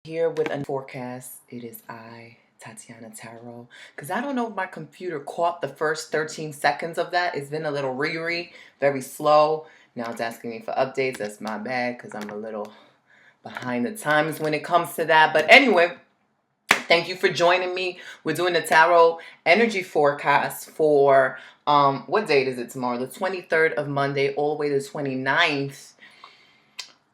Here with a forecast. It is I, Tatianna Tarot. Because I don't know if my computer caught the first 13 seconds of that. It's been a little very slow. Now it's asking me for updates. That's my bad because I'm a little behind the times when it comes to that. But anyway, thank you for joining me. We're doing the tarot energy forecast for, what date is it tomorrow? The 23rd of Monday all the way to the 29th.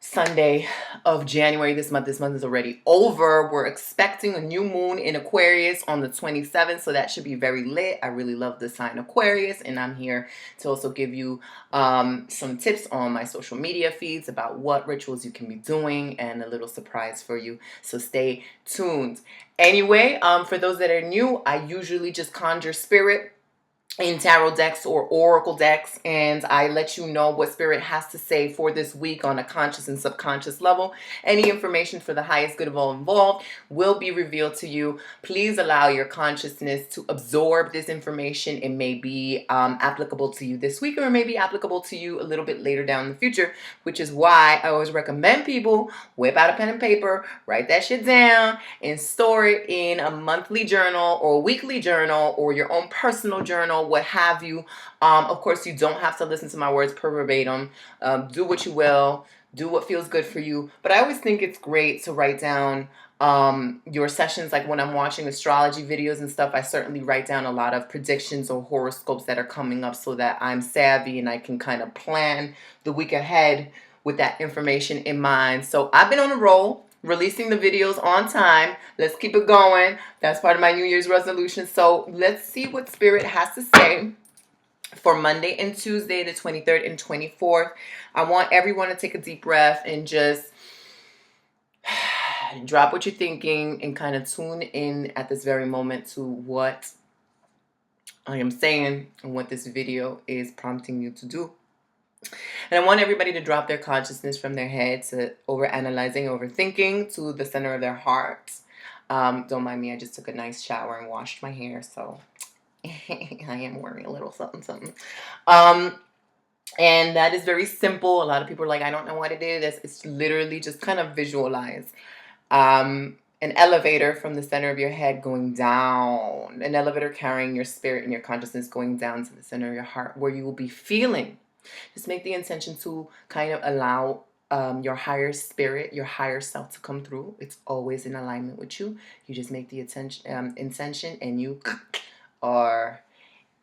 Sunday of January. This month is already over. We're expecting a new moon in Aquarius on the 27th, so that should be very lit. I really love the sign Aquarius, and I'm here to also give you some tips on my social media feeds about what rituals you can be doing and a little surprise for you, so stay tuned. Anyway, for those that are new, I usually just conjure spirit in tarot decks or oracle decks, and I let you know what spirit has to say for this week on a conscious and subconscious level. Any information for the highest good of all involved will be revealed to you. Please allow your consciousness to absorb this information. It may be applicable to you this week, or it may be applicable to you a little bit later down in the future, which is why I always recommend people whip out a pen and paper, write that shit down, and store it in a monthly journal or a weekly journal or your own personal journal, what have you. Of course, you don't have to listen to my words per verbatim. Do what you will. Do what feels good for you. But I always think it's great to write down your sessions. Like when I'm watching astrology videos and stuff, I certainly write down a lot of predictions or horoscopes that are coming up so that I'm savvy and I can kind of plan the week ahead with that information in mind. So I've been on a roll, releasing the videos on time. Let's keep it going. That's part of my New Year's resolution. So let's see what Spirit has to say for Monday and Tuesday, the 23rd and 24th. I want everyone to take a deep breath and just drop what you're thinking and kind of tune in at this very moment to what I am saying and what this video is prompting you to do. And I want everybody to drop their consciousness from their head to overanalyzing, overthinking, to the center of their heart. Don't mind me, I just took a nice shower and washed my hair, so I am wearing a little something. And that is very simple. A lot of people are like, I don't know what it is. It's literally just kind of visualize an elevator from the center of your head going down, an elevator carrying your spirit and your consciousness going down to the center of your heart, where you will be feeling. Just make the intention to kind of allow your higher spirit, your higher self to come through. It's always in alignment with you. You just make the intention and you are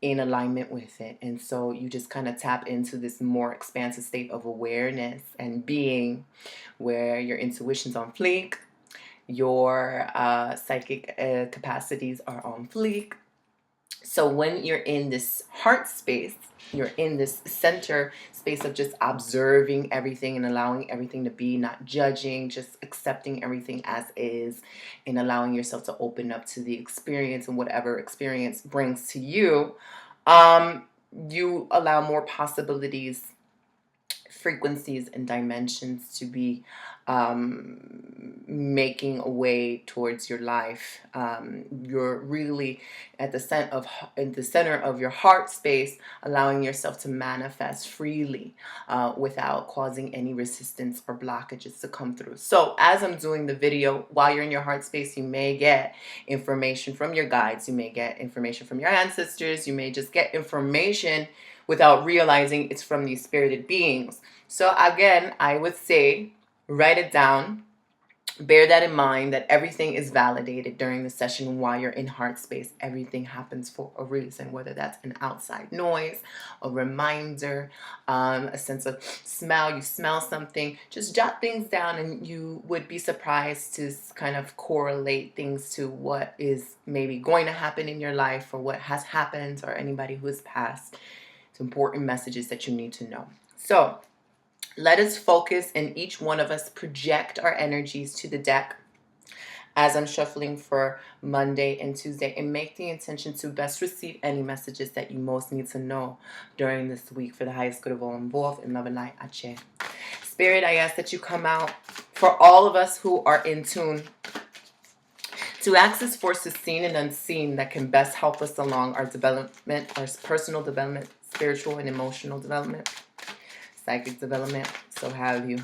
in alignment with it. And so you just kind of tap into this more expansive state of awareness and being, where your intuition's on fleek, your psychic capacities are on fleek. So when you're in this heart space, you're in this center space of just observing everything and allowing everything to be, not judging, just accepting everything as is, and allowing yourself to open up to the experience and whatever experience brings to you. You allow more possibilities, frequencies, and dimensions to be making a way towards your life. You're really at the center of your heart space, allowing yourself to manifest freely without causing any resistance or blockages to come through. So as I'm doing the video, while you're in your heart space, you may get information from your guides, you may get information from your ancestors, you may just get information without realizing it's from these spirited beings. So again, I would say, write it down. Bear that in mind, that everything is validated during the session while you're in heart space. Everything happens for a reason, whether that's an outside noise, a reminder, a sense of smell. You smell something, just jot things down, and you would be surprised to kind of correlate things to what is maybe going to happen in your life, or what has happened, or anybody who has passed. It's important messages that you need to know. So let us focus, and each one of us project our energies to the deck as I'm shuffling for Monday and Tuesday, and make the intention to best receive any messages that you most need to know during this week for the highest good of all involved. In love and light, Ache. Spirit, I ask that you come out for all of us who are in tune to access forces seen and unseen that can best help us along our development, our personal development, spiritual and emotional development, psychic development, so have you.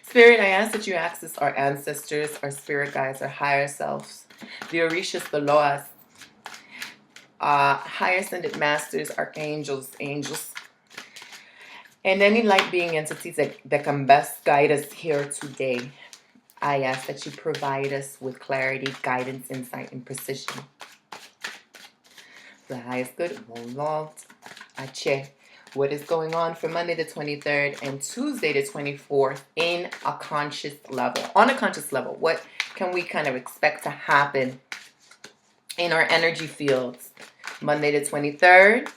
Spirit, I ask that you access our ancestors, our spirit guides, our higher selves, the Orishas, the Loas, higher ascended masters, archangels, angels, and any light being entities that can best guide us here today. I ask that you provide us with clarity, guidance, insight, and precision. The highest good, involved. Ache. What is going on for Monday the 23rd and Tuesday the 24th in a conscious level? On a conscious level, what can we kind of expect to happen in our energy fields? Monday the 23rd,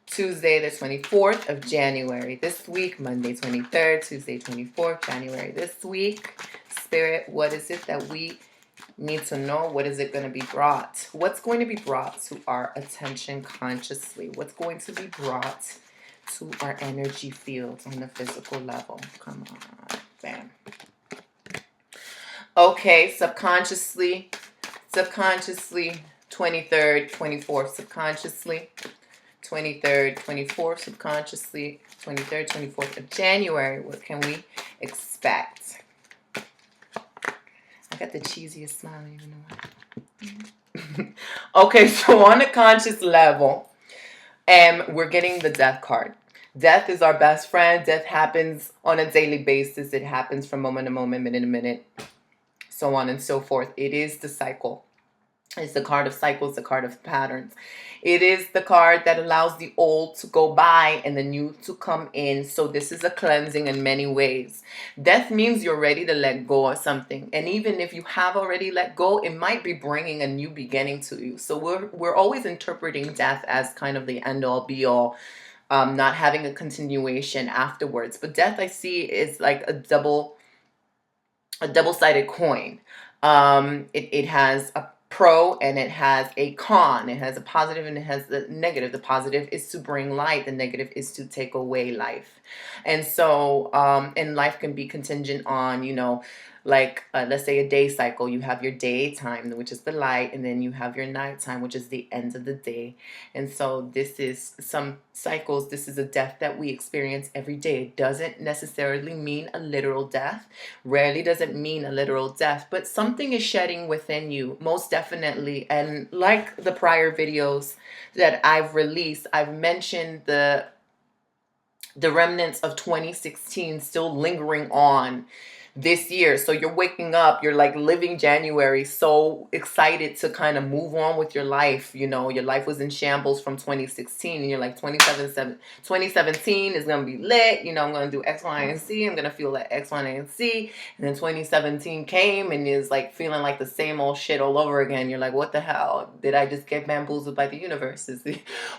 Tuesday the 24th of January this week. Monday 23rd, Tuesday 24th, January this week. Spirit, what is it that we need to know? What is it going to be brought? What's going to be brought to our attention consciously? What's going to be brought to our energy fields on the physical level? Come on. Bam. Okay, subconsciously, 23rd, 24th, subconsciously, 23rd, 24th, subconsciously, 23rd, 24th of January. What can we expect? I got the cheesiest smile, I don't even know why. Okay, so on a conscious level, we're getting the death card. Death is our best friend. Death happens on a daily basis. It happens from moment to moment, minute to minute, so on and so forth. It is the cycle. It's the card of cycles, the card of patterns. It is the card that allows the old to go by and the new to come in. So this is a cleansing in many ways. Death means you're ready to let go of something. And even if you have already let go, it might be bringing a new beginning to you. So we're always interpreting death as kind of the end all be all, not having a continuation afterwards. But death I see is like a double-sided coin. It has a pro and it has a con. It has a positive and it has the negative. The positive is to bring light. The negative is to take away life. And so, and life can be contingent on, like let's say a day cycle. You have your daytime, which is the light, and then you have your nighttime, which is the end of the day. And so this is some cycles. This is a death that we experience every day. It doesn't necessarily mean a literal death. Rarely does it mean a literal death, but something is shedding within you, most definitely. And like the prior videos that I've released, I've mentioned the remnants of 2016 still lingering on this year. So you're waking up, you're like living January, so excited to kind of move on with your life. Your life was in shambles from 2016 and you're like 2017 is going to be lit. I'm going to do X, Y, and Z. I'm going to feel like X, Y, and Z. And then 2017 came and is like feeling like the same old shit all over again. You're like, what the hell? Did I just get bamboozled by the universe?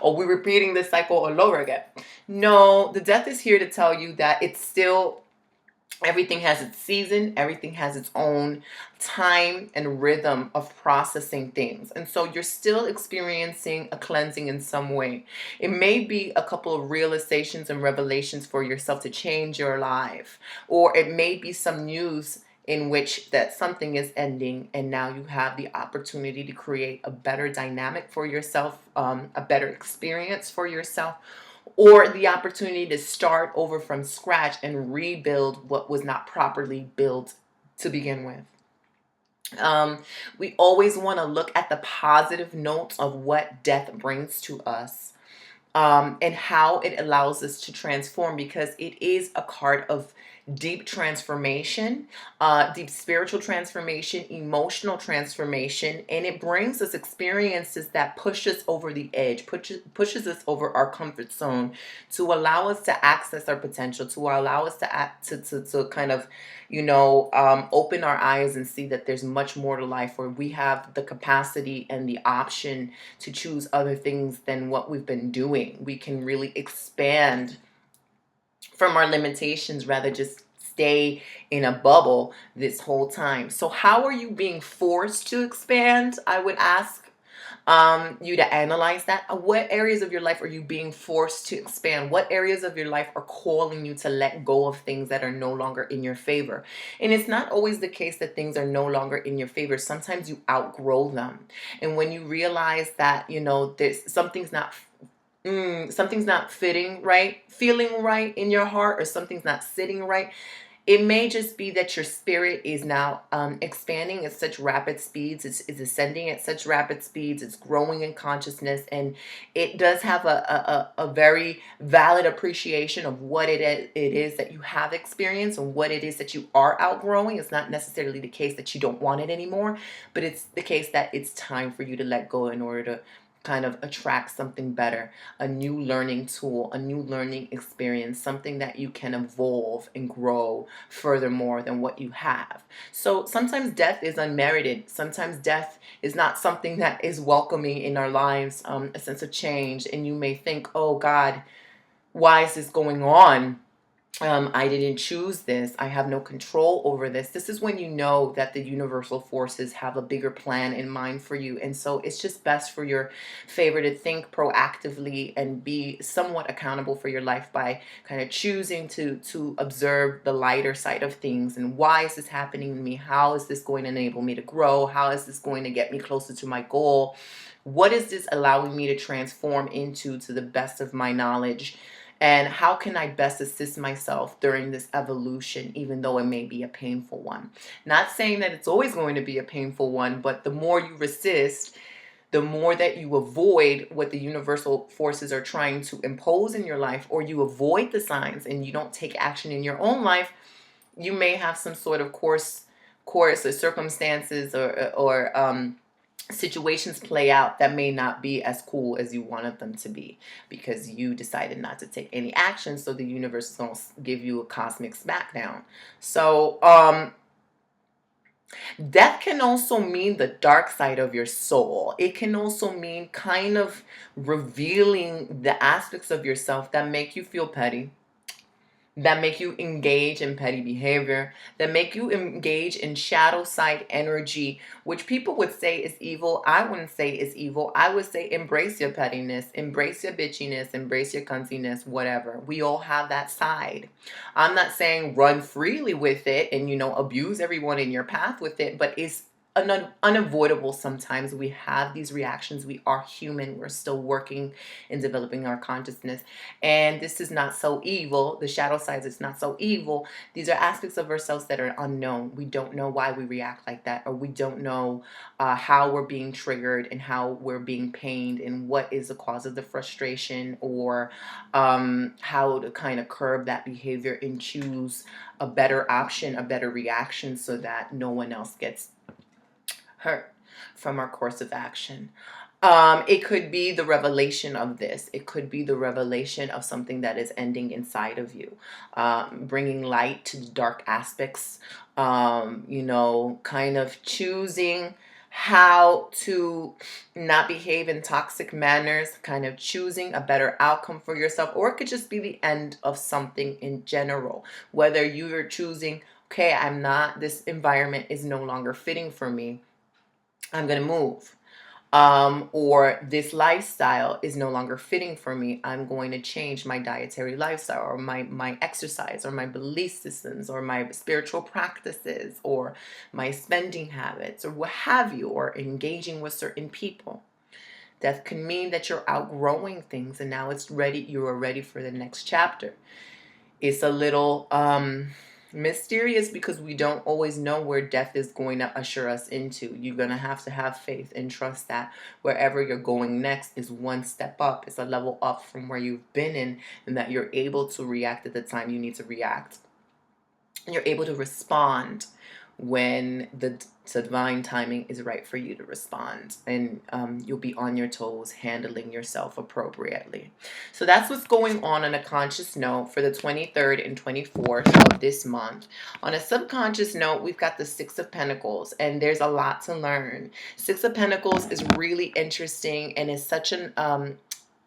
Are we repeating this cycle all over again? No, the death is here to tell you that it's still, everything has its season, everything has its own time and rhythm of processing things. And so you're still experiencing a cleansing in some way. It may be a couple of realizations and revelations for yourself to change your life, or it may be some news in which that something is ending and now you have the opportunity to create a better dynamic for yourself, a better experience for yourself, or the opportunity to start over from scratch and rebuild what was not properly built to begin with. We always want to look at the positive notes of what death brings to us, and how it allows us to transform, because it is a card of deep transformation, deep spiritual transformation, emotional transformation, and it brings us experiences that push us over the edge, pushes us over our comfort zone, to allow us to access our potential, to allow us to kind of open our eyes and see that there's much more to life, where we have the capacity and the option to choose other things than what we've been doing. We can really expand from our limitations, rather just stay in a bubble this whole time. So how are you being forced to expand? I would ask you to analyze that. What areas of your life are you being forced to expand? What areas of your life are calling you to let go of things that are no longer in your favor? And it's not always the case that things are no longer in your favor. Sometimes you outgrow them. And when you realize that, there's something's not fitting right, feeling right in your heart, or something's not sitting right, It may just be that your spirit is now expanding at such rapid speeds. It's ascending at such rapid speeds. It's growing in consciousness. And it does have a very valid appreciation of what it is that you have experienced and what it is that you are outgrowing. It's not necessarily the case that you don't want it anymore, but it's the case that it's time for you to let go in order to kind of attract something better, a new learning tool, a new learning experience, something that you can evolve and grow furthermore than what you have. So sometimes death is unmerited. Sometimes death is not something that is welcoming in our lives, a sense of change. And you may think, oh God, why is this going on? I didn't choose this. I have no control over this. This is when you know that the universal forces have a bigger plan in mind for you. And so it's just best for your favor to think proactively and be somewhat accountable for your life by kind of choosing to observe the lighter side of things. And why is this happening to me? How is this going to enable me to grow? How is this going to get me closer to my goal? What is this allowing me to transform into to the best of my knowledge? And how can I best assist myself during this evolution, even though it may be a painful one? Not saying that it's always going to be a painful one, but the more you resist, the more that you avoid what the universal forces are trying to impose in your life, or you avoid the signs and you don't take action in your own life, you may have some sort of course or circumstances or situations play out that may not be as cool as you wanted them to be because you decided not to take any action. So the universe is going to give you a cosmic smackdown. So death can also mean the dark side of your soul. It can also mean kind of revealing the aspects of yourself that make you feel petty, that make you engage in petty behavior, that make you engage in shadow side energy, which people would say is evil. I wouldn't say is evil. I would say embrace your pettiness, embrace your bitchiness, embrace your cuntiness, whatever. We all have that side. I'm not saying run freely with it and, abuse everyone in your path with it, but it's unavoidable. Sometimes we have these reactions. We are human. We're still working and developing our consciousness. And this is not so evil. The shadow sides is not so evil. These are aspects of ourselves that are unknown. We don't know why we react like that, or we don't know how we're being triggered and how we're being pained and what is the cause of the frustration, or how to kind of curb that behavior and choose a better option, a better reaction, so that no one else gets hurt from our course of action. It could be the revelation of this. It could be the revelation of something that is ending inside of you, bringing light to the dark aspects, kind of choosing how to not behave in toxic manners, kind of choosing a better outcome for yourself. Or it could just be the end of something in general, whether you're choosing, okay, this environment is no longer fitting for me, I'm going to move. Or this lifestyle is no longer fitting for me, I'm going to change my dietary lifestyle, or my exercise, or my belief systems, or my spiritual practices, or my spending habits, or what have you, or engaging with certain people. That can mean that you're outgrowing things and now you are ready for the next chapter. It's a little mysterious because we don't always know where death is going to usher us into. You're going to have faith and trust that wherever you're going next is one step up. It's a level up from where you've been in, and that you're able to react at the time you need to react. And you're able to respond when the divine timing is right for you to respond, and you'll be on your toes, handling yourself appropriately. So that's what's going on a conscious note for the 23rd and 24th of this month. On a subconscious note, we've got the Six of Pentacles, and there's a lot to learn. Six of Pentacles is really interesting and is such an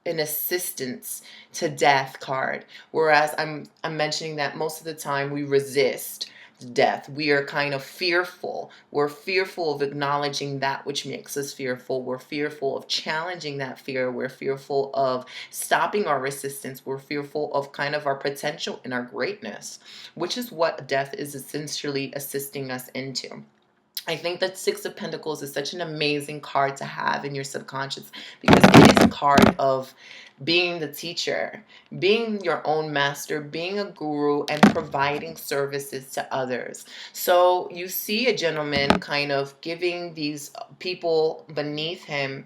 assistance to death card, whereas I'm mentioning that most of the time we resist death. We are kind of fearful. We're fearful of acknowledging that which makes us fearful. We're fearful of challenging that fear. We're fearful of stopping our resistance. We're fearful of kind of our potential and our greatness, which is what death is essentially assisting us into. I think that Six of Pentacles is such an amazing card to have in your subconscious because it is a card of being the teacher, being your own master, being a guru, and providing services to others. So you see a gentleman kind of giving these people beneath him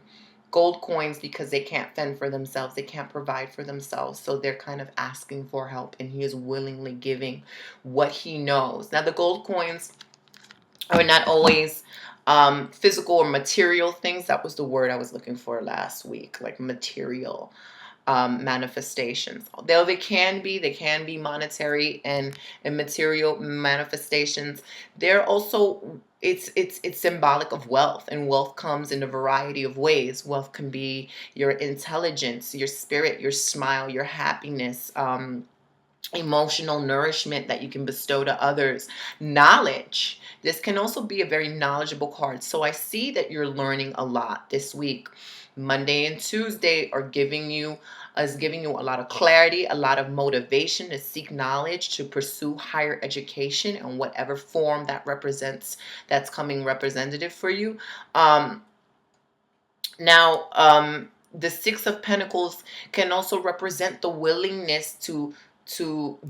gold coins because they can't fend for themselves, they can't provide for themselves, so they're kind of asking for help, and he is willingly giving what he knows. Now the gold coins are not always physical or material things. That was the word I was looking for last week, like material manifestations. Though they can be monetary and material manifestations. They're also it's symbolic of wealth, and wealth comes in a variety of ways. Wealth can be your intelligence, your spirit, your smile, your happiness, emotional nourishment that you can bestow to others, knowledge. This can also be a very knowledgeable card. So I see that you're learning a lot this week. Monday and Tuesday are giving you a lot of clarity, a lot of motivation to seek knowledge, to pursue higher education in whatever form that's coming representative for you. Now, the Six of Pentacles can also represent the willingness to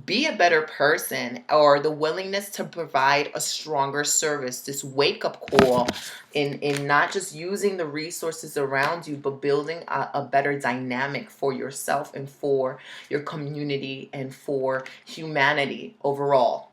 be a better person, or the willingness to provide a stronger service. This wake up call in not just using the resources around you, but building a better dynamic for yourself and for your community and for humanity overall.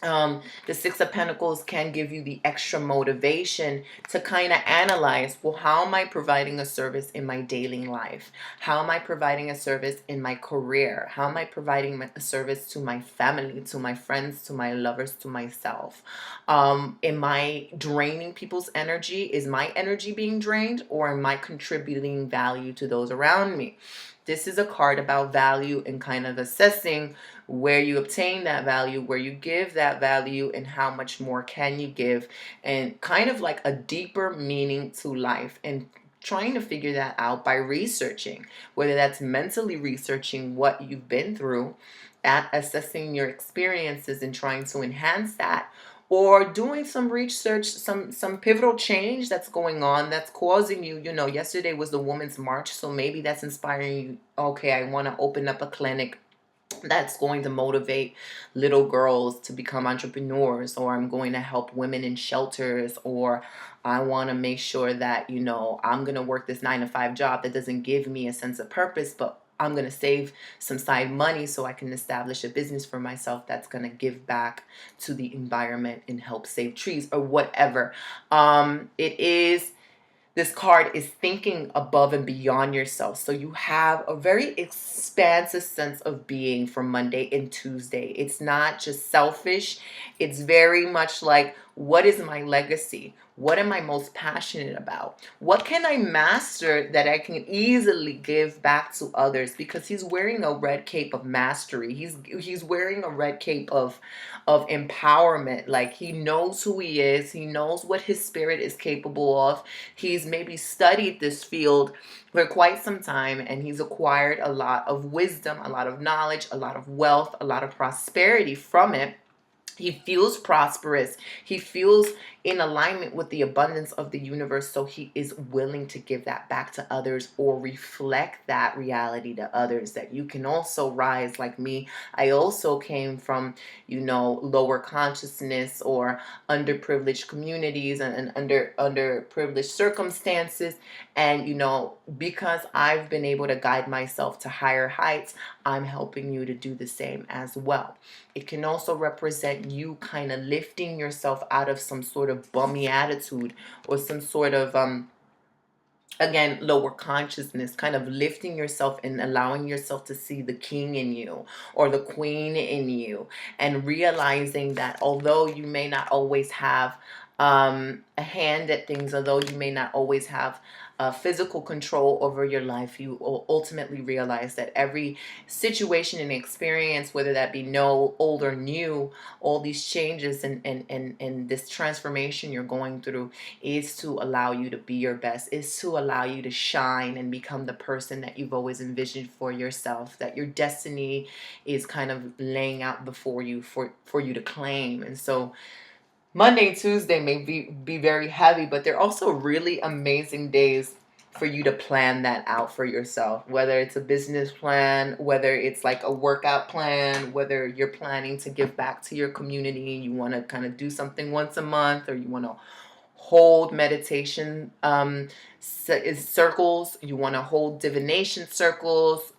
The Six of Pentacles can give you the extra motivation to kind of analyze, well, how am I providing a service in my daily life? How am I providing a service in my career? How am I providing a service to my family, to my friends, to my lovers, to myself? Am I draining people's energy? Is my energy being drained, or am I contributing value to those around me? This is a card about value and kind of assessing where you obtain that value, where you give that value, and how much more can you give, and kind of like a deeper meaning to life, and trying to figure that out by researching, whether that's mentally researching what you've been through, at assessing your experiences and trying to enhance that, or doing some research, some pivotal change that's going on that's causing you, yesterday was the Women's March, so maybe that's inspiring you. Okay, I want to open up a clinic that's going to motivate little girls to become entrepreneurs, or I'm going to help women in shelters, or I want to make sure that, I'm going to work this 9-to-5 job that doesn't give me a sense of purpose, but I'm going to save some side money so I can establish a business for myself that's going to give back to the environment and help save trees, or whatever. This card is thinking above and beyond yourself. So you have a very expansive sense of being for Monday and Tuesday. It's not just selfish. It's very much like, what is my legacy? What am I most passionate about? What can I master that I can easily give back to others? Because he's wearing a red cape of mastery. He's wearing a red cape of empowerment. Like, he knows who he is. He knows what his spirit is capable of. He's maybe studied this field for quite some time, and he's acquired a lot of wisdom, a lot of knowledge, a lot of wealth, a lot of prosperity from it. He feels prosperous. He feels in alignment with the abundance of the universe. So he is willing to give that back to others, or reflect that reality to others, that you can also rise like me. I also came from, lower consciousness or underprivileged communities and underprivileged circumstances. And, because I've been able to guide myself to higher heights, I'm helping you to do the same as well. It can also represent you kind of lifting yourself out of some sort of bummy attitude, or some sort of again, lower consciousness, kind of lifting yourself and allowing yourself to see the king in you or the queen in you, and realizing that although you may not always have a hand at things, although you may not always have physical control over your life, you will ultimately realize that every situation and experience, whether that be old or new, all these changes and this transformation you're going through, is to allow you to be your best, is to allow you to shine and become the person that you've always envisioned for yourself, that your destiny is kind of laying out before you for you to claim. And so Monday and Tuesday may be very heavy, but they're also really amazing days for you to plan that out for yourself. Whether it's a business plan, whether it's like a workout plan, whether you're planning to give back to your community, you want to kind of do something once a month, or you want to hold meditation circles, you want to hold divination circles.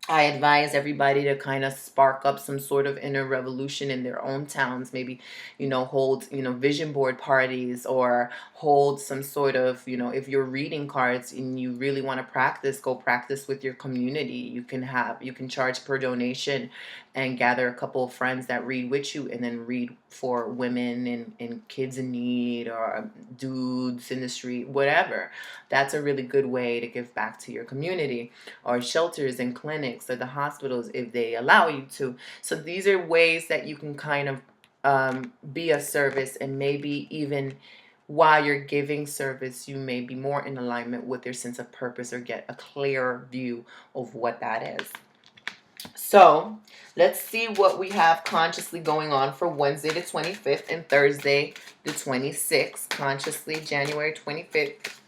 I advise everybody to kind of spark up some sort of inner revolution in their own towns. Maybe, hold, vision board parties, or hold some sort of, if you're reading cards and you really want to practice, go practice with your community. You can charge per donation and gather a couple of friends that read with you, and then read for women and kids in need, or dudes in the street, whatever. That's a really good way to give back to your community, or shelters and clinics or the hospitals if they allow you to. So these are ways that you can kind of be of service, and maybe even while you're giving service, you may be more in alignment with your sense of purpose, or get a clearer view of what that is. So let's see what we have consciously going on for Wednesday the 25th and Thursday the 26th. Consciously, January 25th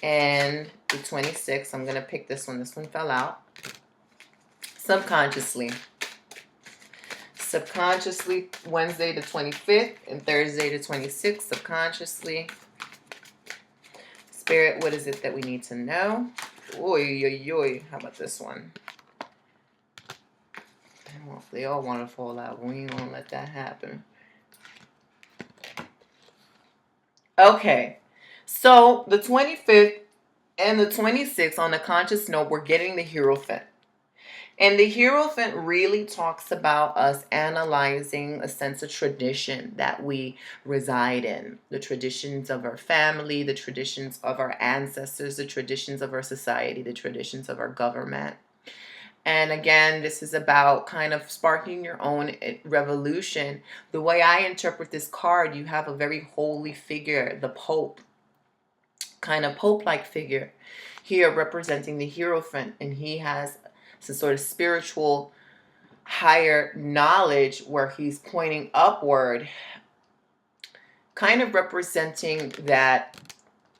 and the 26th. I'm going to pick this one. This one fell out. Subconsciously, Wednesday the 25th and Thursday the 26th. Subconsciously. Spirit, what is it that we need to know? How about this one? Well, if they all want to fall out, we ain't going to let that happen. Okay. So the 25th and the 26th, on the conscious note, we're getting the Hierophant. And the Hierophant really talks about us analyzing a sense of tradition that we reside in. The traditions of our family, the traditions of our ancestors, the traditions of our society, the traditions of our government. And again, this is about kind of sparking your own revolution. The way I interpret this card, you have a very holy figure, the Pope, kind of Pope-like figure here representing the Hierophant. And he has some sort of spiritual higher knowledge where he's pointing upward, kind of representing that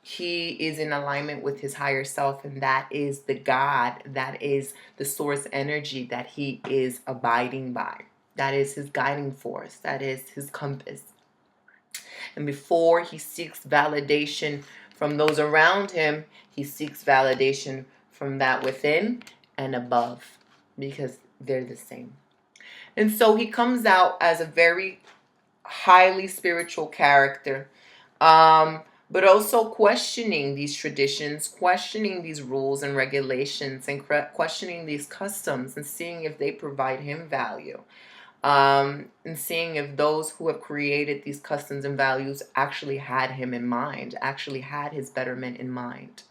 he is in alignment with his higher self, and that is the God, that is the source energy that he is abiding by. That is his guiding force. That is his compass. And before he seeks validation from those around him, he seeks validation from that within and above, because they're the same. And so he comes out as a very highly spiritual character, but also questioning these traditions, questioning these rules and regulations, and questioning these customs, and seeing if they provide him value, and seeing if those who have created these customs and values actually had him in mind, actually had his betterment in mind.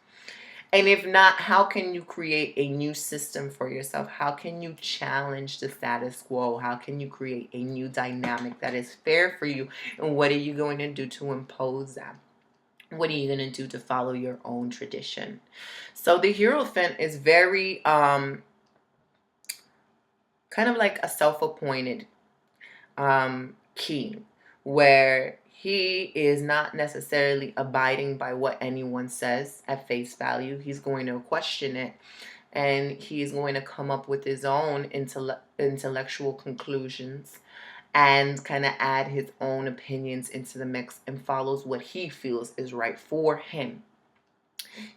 And if not, how can you create a new system for yourself? How can you challenge the status quo? How can you create a new dynamic that is fair for you? And what are you going to do to impose that? What are you going to do to follow your own tradition? So the Hierophant is very kind of like a self-appointed king, where he is not necessarily abiding by what anyone says at face value. He's going to question it, and he's going to come up with his own intellectual conclusions, and kind of add his own opinions into the mix, and follows what he feels is right for him.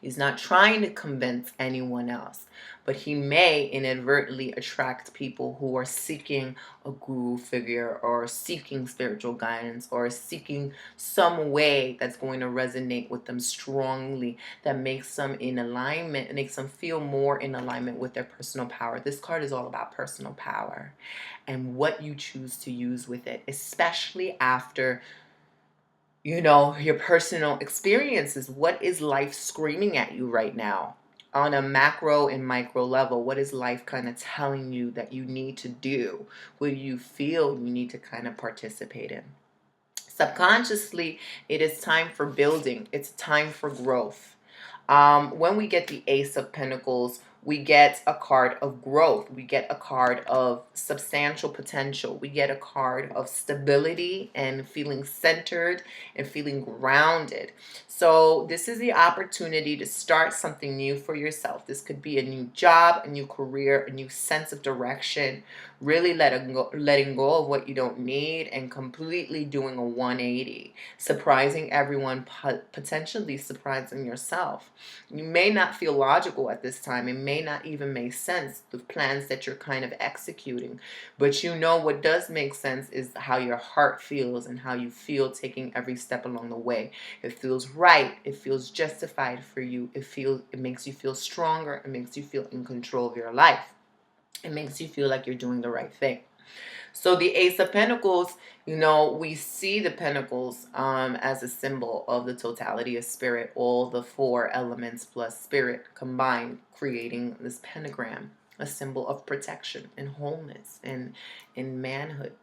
He's not trying to convince anyone else, but he may inadvertently attract people who are seeking a guru figure, or seeking spiritual guidance, or seeking some way that's going to resonate with them strongly, that makes them in alignment, and makes them feel more in alignment with their personal power. This card is all about personal power and what you choose to use with it, especially after your personal experiences. What is life screaming at you right now on a macro and micro level? What is life kind of telling you that you need to do? What do you feel you need to kind of participate in? Subconsciously, it is time for building. It's time for growth. When we get the Ace of Pentacles, we get a card of growth. We get a card of substantial potential. We get a card of stability and feeling centered and feeling grounded. So this is the opportunity to start something new for yourself. This could be a new job, a new career, a new sense of direction. Really letting go of what you don't need and completely doing a 180. Surprising everyone, potentially surprising yourself. You may not feel logical at this time. It may not even make sense, the plans that you're kind of executing. But you know what does make sense is how your heart feels and how you feel taking every step along the way. It feels right. It feels justified for you. It makes you feel stronger. It makes you feel in control of your life. It makes you feel like you're doing the right thing. So the Ace of Pentacles, we see the Pentacles as a symbol of the totality of spirit, all the 4 elements plus spirit combined, creating this pentagram, a symbol of protection and wholeness and in manhood.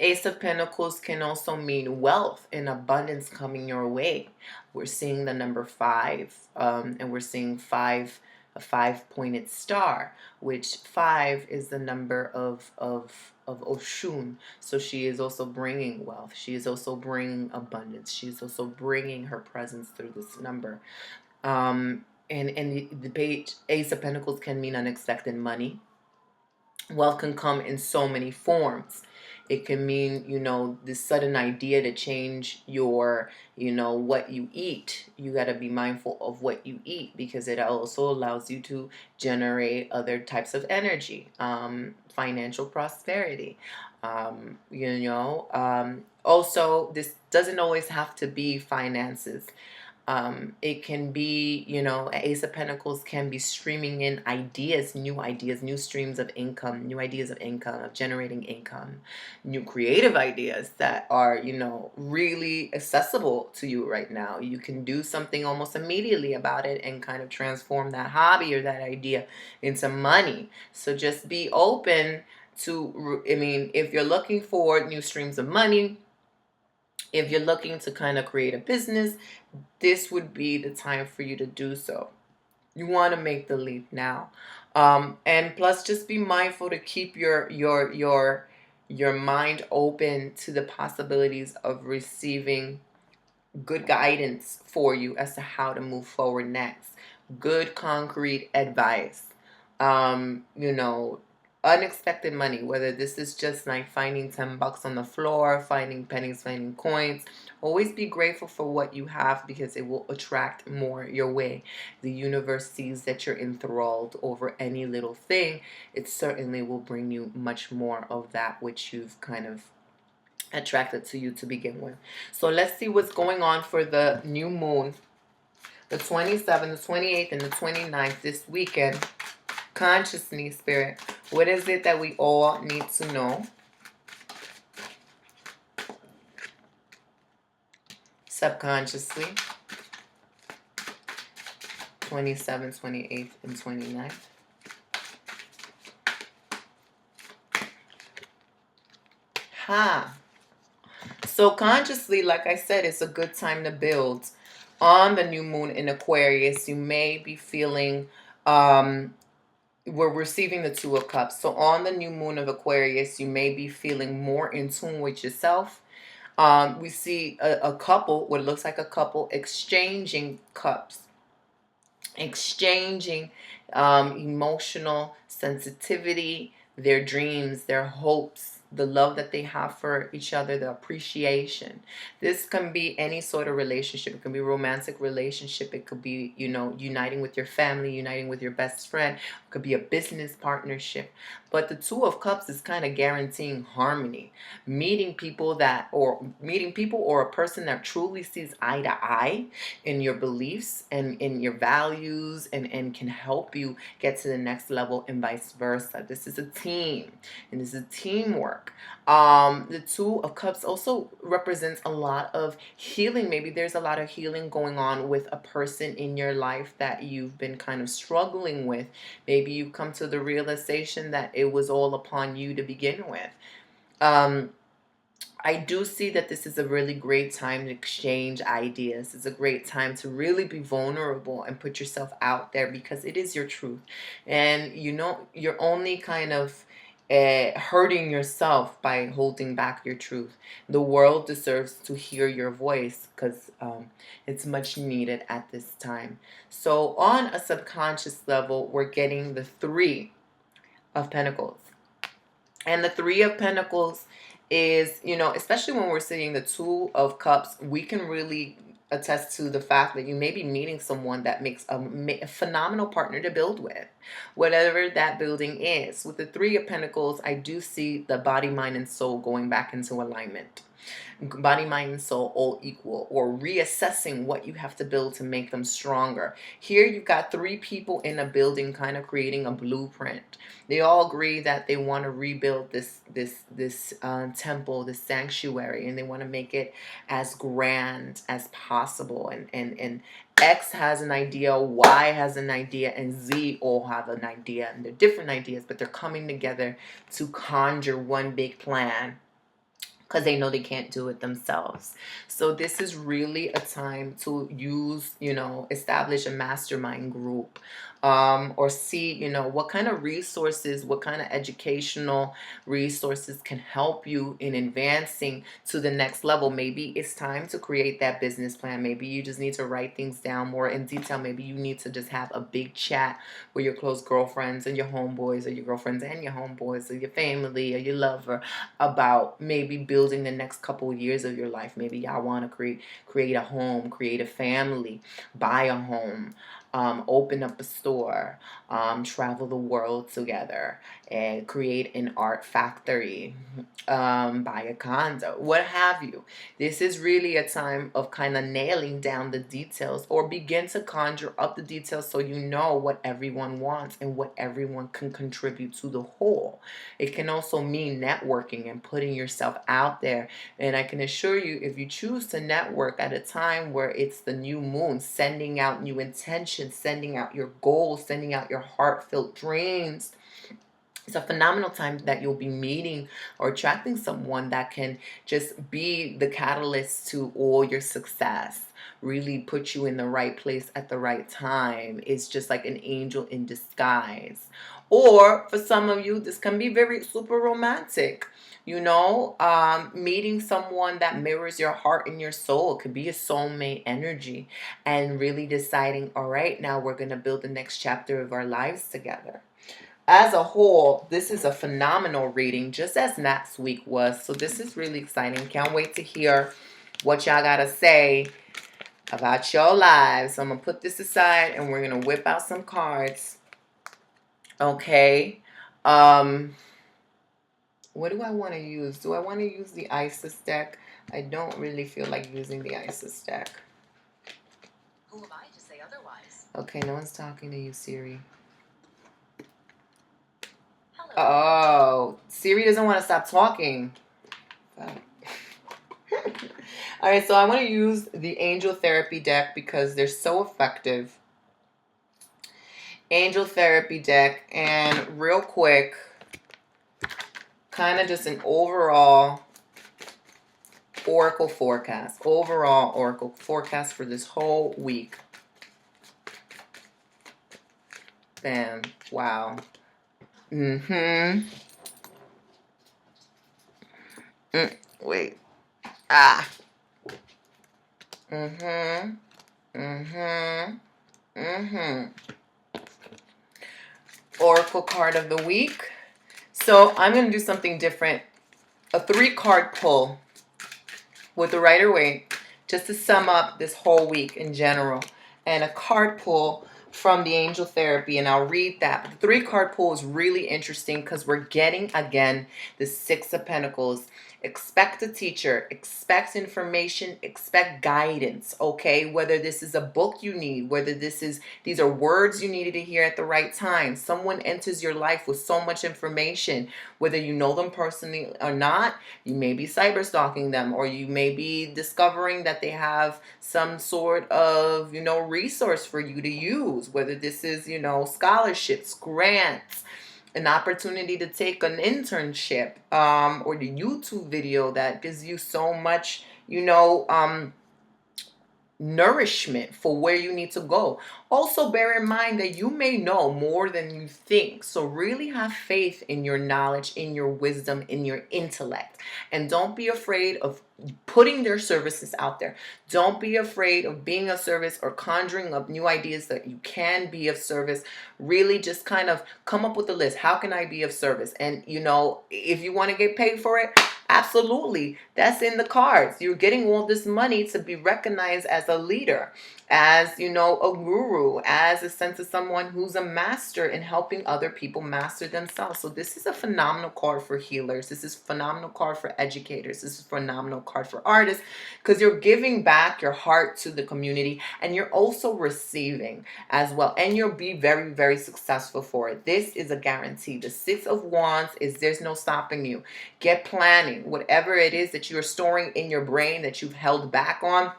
Ace of Pentacles can also mean wealth and abundance coming your way. We're seeing the number 5, and we're seeing a 5-pointed star, which 5 is the number of Oshun. So she is also bringing wealth. She is also bringing abundance. She is also bringing her presence through this number. And the Ace of Pentacles can mean unexpected money. Wealth can come in so many forms. It can mean, this sudden idea to change your, what you eat. You got to be mindful of what you eat because it also allows you to generate other types of energy, financial prosperity. Also, this doesn't always have to be finances. It can be, Ace of Pentacles can be streaming in ideas, new streams of income, new ideas of generating income, new creative ideas that are, really accessible to you right now. You can do something almost immediately about it and kind of transform that hobby or that idea into money. So just be open to, if you're looking for new streams of money, if you're looking to kind of create a business, this would be the time for you to do so. You want to make the leap now. And plus, just be mindful to keep your mind open to the possibilities of receiving good guidance for you as to how to move forward next. Good concrete advice. Unexpected money, whether this is just like finding $10 on the floor, finding pennies, finding coins. Always be grateful for what you have because it will attract more your way. The universe sees that you're enthralled over any little thing. It certainly will bring you much more of that which you've kind of attracted to you to begin with. So let's see what's going on for the new moon, the 27th, the 28th, and the 29th this weekend. Consciously, Spirit, what is it that we all need to know? Subconsciously, 27th, 28th, and 29th. So consciously, like I said, it's a good time to build. On the new moon in Aquarius, you may be feeling... we're receiving the 2 of Cups. So on the new moon of Aquarius, you may be feeling more in tune with yourself. We see a couple, what looks like a couple, exchanging cups. Exchanging emotional sensitivity, their dreams, their hopes, the love that they have for each other, the appreciation. This can be any sort of relationship. It can be a romantic relationship. It could be, uniting with your family, uniting with your best friend. It could be a business partnership. But the 2 of Cups is kind of guaranteeing harmony. Meeting people or a person that truly sees eye to eye in your beliefs and in your values and can help you get to the next level and vice versa. This is a team and this is teamwork. The 2 of Cups also represents a lot of healing. Maybe there's a lot of healing going on with a person in your life that you've been kind of struggling with. Maybe you've come to the realization that it was all upon you to begin with. I do see that this is a really great time to exchange ideas. It's a great time to really be vulnerable and put yourself out there, because it is your truth. And you know, you're only kind of hurting yourself by holding back your truth. The world deserves to hear your voice, because it's much needed at this time. So, on a subconscious level, we're getting the Three of Pentacles. And the Three of Pentacles is, you know, especially when we're seeing the Two of Cups, we can really attest to the fact that you may be meeting someone that makes a phenomenal partner to build with, whatever that building is. With the Three of Pentacles, I do see the body, mind, and soul going back into alignment. Body, mind, and soul all equal, or reassessing what you have to build to make them stronger. Here you've got three people in a building kind of creating a blueprint. They all agree that they want to rebuild this temple, this sanctuary, and they want to make it as grand as possible. And X has an idea, Y has an idea, and Z all have an idea. And they're different ideas, but they're coming together to conjure one big plan, because they know they can't do it themselves. So this is really a time to use, you know, establish a mastermind group, or see, you know, what kind of resources, what kind of educational resources can help you in advancing to the next level. Maybe it's time to create that business plan. Maybe you just need to write things down more in detail. Maybe you need to just have a big chat with your close girlfriends and your homeboys, or your girlfriends and your homeboys, or your family or your lover, about maybe building the next couple of years of your life. Maybe y'all want to create a home, create a family, buy a home, open up a store, travel the world together, and create an art factory, buy a condo, what have you. This is really a time of kind of nailing down the details, or begin to conjure up the details, so you know what everyone wants and what everyone can contribute to the whole. It can also mean networking and putting yourself out there. And I can assure you, if you choose to network at a time where it's the new moon, sending out new intentions, sending out your goals, sending out your heartfelt dreams, it's a phenomenal time that you'll be meeting or attracting someone that can just be the catalyst to all your success, really put you in the right place at the right time. It's just like an angel in disguise. Or for some of you, this can be very super romantic. You know, meeting someone that mirrors your heart and your soul. It could be a soulmate energy, and really deciding, all right, now we're going to build the next chapter of our lives together. As a whole, this is a phenomenal reading, just as last week was. So this is really exciting. Can't wait to hear what y'all got to say about your lives. So I'm going to put this aside, and we're going to whip out some cards. Okay. What do I want to use? Do I want to use the Isis deck? I don't really feel like using the Isis deck. Who am I to say otherwise? Okay, no one's talking to you, Siri. Hello. Oh, Siri doesn't want to stop talking. Oh. All right, so I want to use the Angel Therapy deck because they're so effective. Angel Therapy deck, and real quick, kind of just an overall oracle forecast. Overall oracle forecast for this whole week. Bam. Wow. Wait. Ah. Oracle card of the week. So I'm going to do something different. A 3-card pull with the Rider-Waite, just to sum up this whole week in general. And a card pull from the Angel Therapy, and I'll read that. But the 3-card pull is really interesting because we're getting, again, the 6 of Pentacles. Expect a teacher, expect information, expect guidance, okay? Whether this is a book you need, whether these are words you needed to hear at the right time. Someone enters your life with so much information, whether you know them personally or not. You may be cyber stalking them, or you may be discovering that they have some sort of, resource for you to use, whether this is, scholarships, grants, an opportunity to take an internship, or the YouTube video that gives you so much, nourishment for where you need to go. Also, bear in mind that you may know more than you think. So really have faith in your knowledge, in your wisdom, in your intellect. And don't be afraid of putting their services out there. Don't be afraid of being of service or conjuring up new ideas that you can be of service. Really just kind of come up with a list. How can I be of service? And if you want to get paid for it, absolutely. That's in the cards. You're getting all this money to be recognized as a leader, as, a guru, as a sense of someone who's a master in helping other people master themselves. So this is a phenomenal card for healers. This is a phenomenal card for educators. This is a phenomenal card for artists, because you're giving back your heart to the community, and you're also receiving as well. And you'll be very, very successful for it. This is a guarantee. The Six of Wands is there's no stopping you. Get planning. Whatever it is that you're storing in your brain that you've held back on,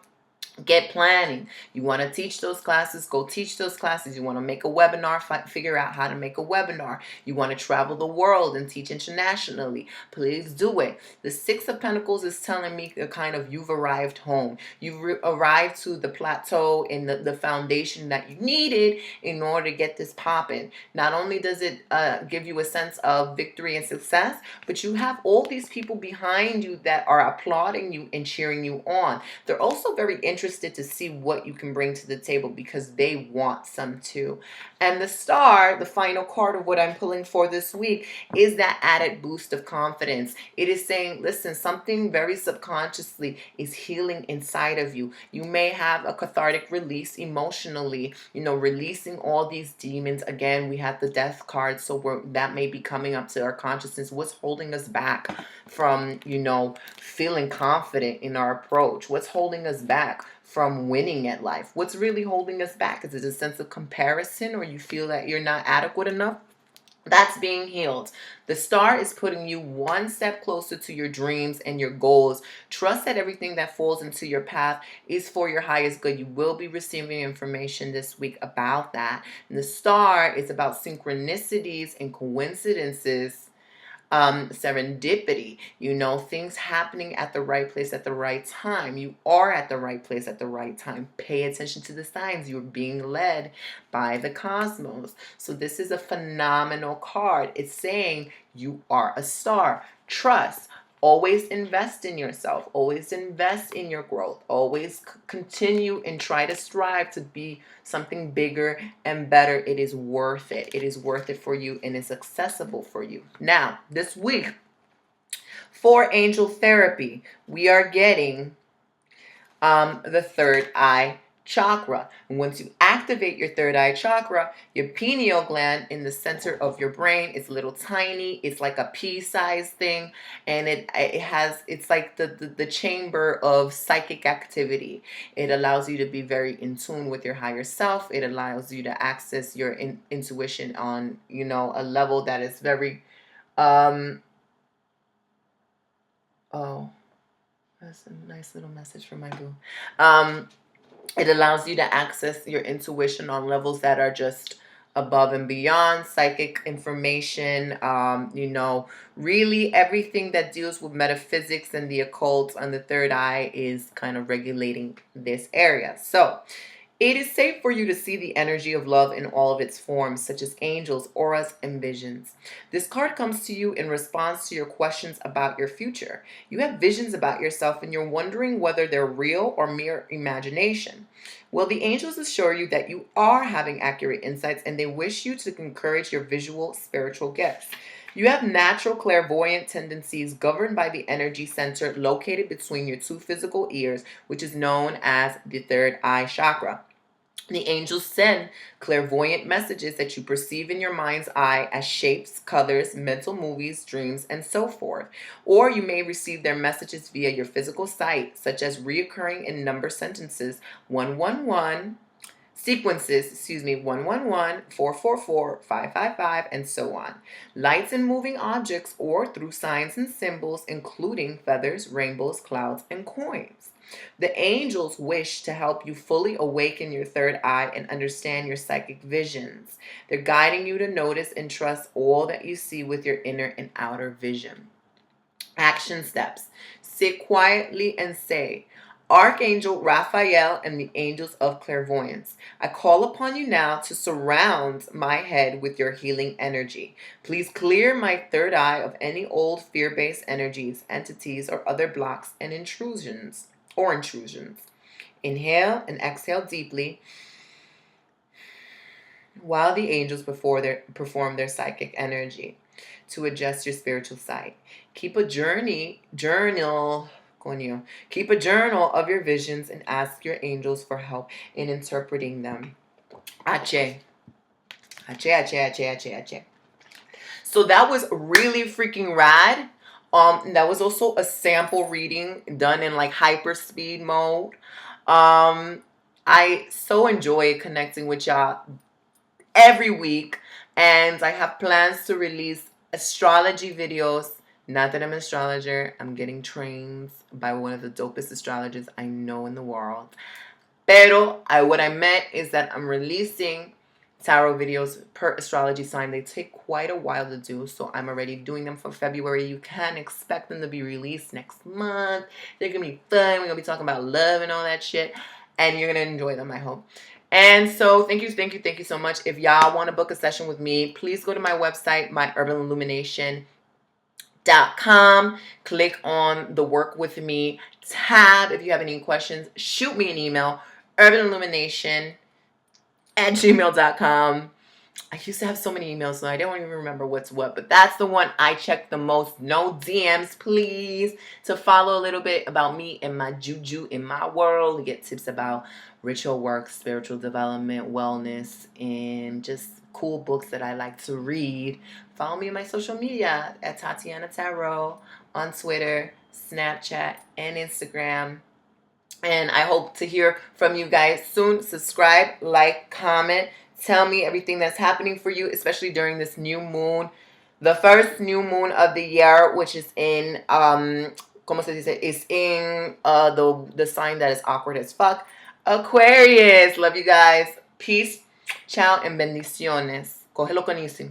get planning. You want to teach those classes, go teach those classes. You want to make a webinar, figure out how to make a webinar. You want to travel the world and teach internationally, please do it. The Six of Pentacles is telling me you've arrived home. You've arrived to the plateau and the foundation that you needed in order to get this popping. Not only does it give you a sense of victory and success, but you have all these people behind you that are applauding you and cheering you on. They're also very interested to see what you can bring to the table, because they want some too. And the Star, the final card of what I'm pulling for this week, is that added boost of confidence. It is saying, listen, something very subconsciously is healing inside of you. You may have a cathartic release emotionally, releasing all these demons. Again, we have the Death card, so that may be coming up to our consciousness. What's holding us back from, feeling confident in our approach? What's holding us back from winning at life? What's really holding us back? Is it a sense of comparison, or you feel that you're not adequate enough? That's being healed. The Star is putting you one step closer to your dreams and your goals. Trust that everything that falls into your path is for your highest good. You will be receiving information this week about that. And the Star is about synchronicities and coincidences, serendipity, things happening at the right place at the right time. You are at the right place at the right time. Pay attention to the signs. You're being led by the cosmos. So this is a phenomenal card. It's saying you are a star. Trust. Always invest in yourself. Always invest in your growth. Always continue and try to strive to be something bigger and better. It is worth it. It is worth it for you, and it's accessible for you. Now, this week, for Angel Therapy, we are getting the third eye chakra. And once you activate your third eye chakra, your pineal gland in the center of your brain is little tiny. It's like a pea-sized thing, and it's like the chamber of psychic activity. It allows you to be very in tune with your higher self. It allows you to access your intuition on a level that is very oh, that's a nice little message from my boo. It allows you to access your intuition on levels that are just above and beyond psychic information. Really everything that deals with metaphysics and the occult on the third eye is kind of regulating this area. So it is safe for you to see the energy of love in all of its forms, such as angels, auras, and visions. This card comes to you in response to your questions about your future. You have visions about yourself, and you're wondering whether they're real or mere imagination. Well, the angels assure you that you are having accurate insights, and they wish you to encourage your visual spiritual gifts. You have natural clairvoyant tendencies governed by the energy center located between your two physical ears, which is known as the third eye chakra. The angels send clairvoyant messages that you perceive in your mind's eye as shapes, colors, mental movies, dreams, and so forth. Or you may receive their messages via your physical sight, such as reoccurring in number sentences 111, 111, 444, 555, and so on. Lights and moving objects, or through signs and symbols, including feathers, rainbows, clouds, and coins. The angels wish to help you fully awaken your third eye and understand your psychic visions. They're guiding you to notice and trust all that you see with your inner and outer vision. Action steps. Sit quietly and say, Archangel Raphael and the angels of clairvoyance, I call upon you now to surround my head with your healing energy. Please clear my third eye of any old fear-based energies, entities, or other blocks and intrusions. Inhale and exhale deeply while the angels perform their psychic energy to adjust your spiritual sight. Keep a journal of your visions and ask your angels for help in interpreting them. Ache. So that was really freaking rad. That was also a sample reading done in like hyper speed mode. I so enjoy connecting with y'all every week, and I have plans to release astrology videos. Not that I'm an astrologer, I'm getting trained by one of the dopest astrologers I know in the world. Pero what I meant is that I'm releasing tarot videos per astrology sign. They take quite a while to do, so I'm already doing them for February. You can expect them to be released next month. They're gonna be fun. We're gonna be talking about love and all that shit, and you're gonna enjoy them, I hope. And so thank you so much. If y'all want to book a session with me, please go to my website, myurbanillumination.com. Click on the Work With Me tab. If you have any questions, shoot me an email, urbanillumination@gmail.com. I used to have so many emails, so I don't even remember what's what, but that's the one I check the most. No DMs, please, to follow a little bit about me and my juju in my world. Get tips about ritual work, spiritual development, wellness, and just cool books that I like to read. Follow me on my social media at Tatianna Tarot on Twitter, Snapchat, and Instagram. And I hope to hear from you guys soon. Subscribe, like, comment. Tell me everything that's happening for you, especially during this new moon. The first new moon of the year, which is in, ¿cómo se dice? Is in the sign that is awkward as fuck. Aquarius. Love you guys. Peace, ciao, and bendiciones. Cógelo con easy.